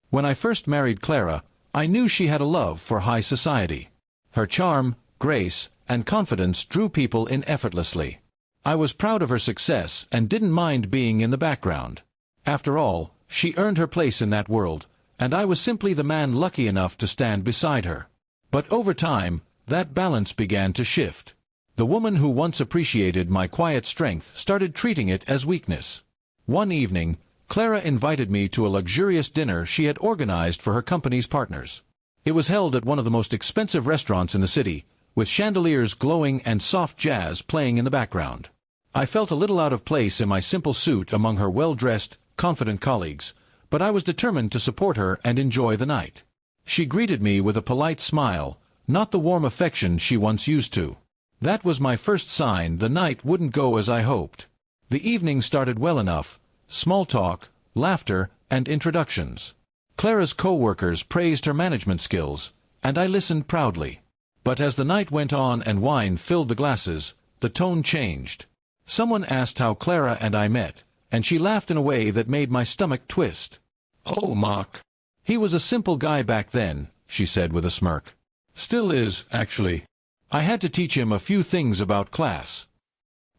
When I first married Clara, I knew she had a love for high society. Her charm, grace, and confidence drew people in effortlessly. I was proud of her success and didn't mind being in the background. After all, she earned her place in that world, and I was simply the man lucky enough to stand beside her. But over time, that balance began to shift. The woman who once appreciated my quiet strength started treating it as weakness. One evening, Clara invited me to a luxurious dinner she had organized for her company's partners. It was held at one of the most expensive restaurants in the city, with chandeliers glowing and soft jazz playing in the background. I felt a little out of place in my simple suit among her well-dressed, confident colleagues, but I was determined to support her and enjoy the night. She greeted me with a polite smile, not the warm affection she once used to. That was my first sign the night wouldn't go as I hoped. The evening started well enough: small talk, laughter, and introductions. Clara's co-workers praised her management skills, and I listened proudly. But as the night went on and wine filled the glasses, the tone changed. Someone asked how Clara and I met, and she laughed in a way that made my stomach twist. "Oh, Mark. He was a simple guy back then," she said with a smirk. "Still is, actually. I had to teach him a few things about class."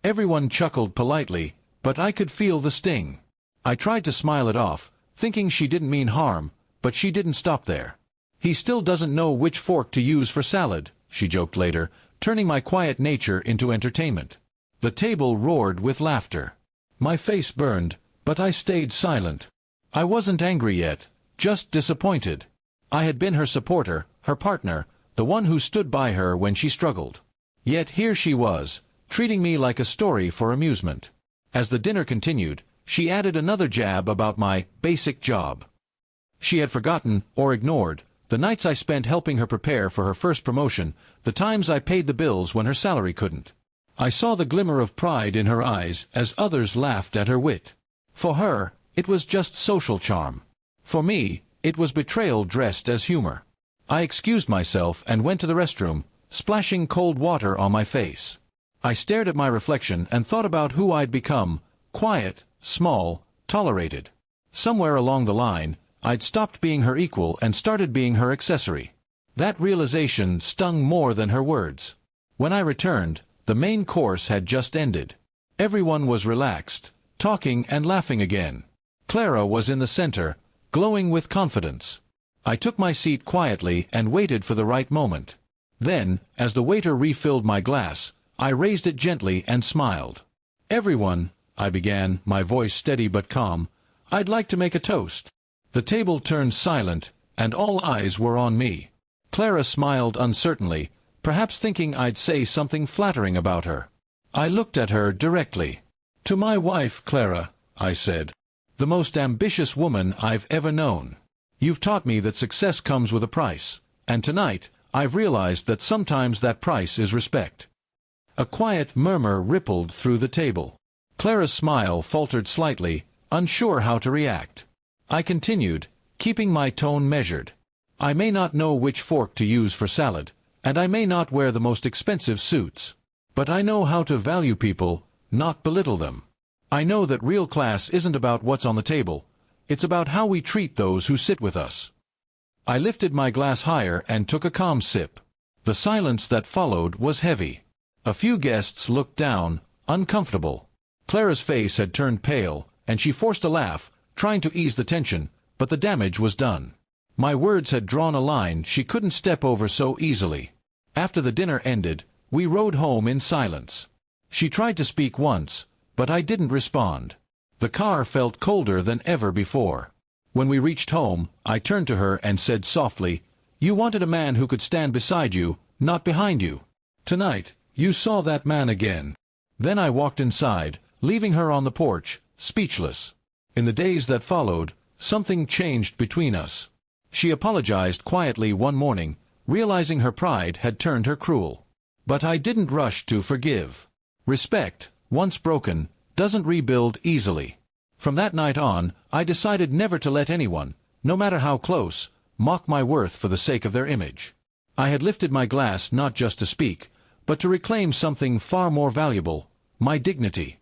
Everyone chuckled politely, but I could feel the sting. I tried to smile it off, thinking she didn't mean harm, but she didn't stop there. "He still doesn't know which fork to use for salad," she joked later, turning my quiet nature into entertainment. The table roared with laughter. My face burned, but I stayed silent. I wasn't angry yet, just disappointed. I had been her supporter, her partner, the one who stood by her when she struggled. Yet here she was, treating me like a story for amusement. As the dinner continued, she added another jab about my basic job. She had forgotten, or ignored, the nights I spent helping her prepare for her first promotion, the times I paid the bills when her salary couldn't. I saw the glimmer of pride in her eyes as others laughed at her wit. For her, it was just social charm. For me, it was betrayal dressed as humor. I excused myself and went to the restroom, splashing cold water on my face. I stared at my reflection and thought about who I'd become: quiet, small, tolerated. Somewhere along the line, I'd stopped being her equal and started being her accessory. That realization stung more than her words. When I returned, the main course had just ended. Everyone was relaxed, talking and laughing again. Clara was in the center, glowing with confidence. I took my seat quietly and waited for the right moment. Then, as the waiter refilled my glass, I raised it gently and smiled. "Everyone," I began, my voice steady but calm, "I'd like to make a toast." The table turned silent, and all eyes were on me. Clara smiled uncertainly, perhaps thinking I'd say something flattering about her. I looked at her directly. "To my wife, Clara," I said, "the most ambitious woman I've ever known. You've taught me that success comes with a price, and tonight, I've realized that sometimes that price is respect." A quiet murmur rippled through the table. Clara's smile faltered slightly, unsure how to react. I continued, keeping my tone measured. "I may not know which fork to use for salad, and I may not wear the most expensive suits. But I know how to value people, not belittle them. I know that real class isn't about what's on the table. It's about how we treat those who sit with us." I lifted my glass higher and took a calm sip. The silence that followed was heavy. A few guests looked down, uncomfortable. Clara's face had turned pale, and she forced a laugh, trying to ease the tension, but the damage was done. My words had drawn a line she couldn't step over so easily. After the dinner ended, we rode home in silence. She tried to speak once, but I didn't respond. The car felt colder than ever before. When we reached home, I turned to her and said softly, "You wanted a man who could stand beside you, not behind you. Tonight, you saw that man again." Then I walked inside, leaving her on the porch, speechless. In the days that followed, something changed between us. She apologized quietly one morning, realizing her pride had turned her cruel. But I didn't rush to forgive. Respect, once broken, doesn't rebuild easily. From that night on, I decided never to let anyone, no matter how close, mock my worth for the sake of their image. I had lifted my glass not just to speak, but to reclaim something far more valuable: my dignity.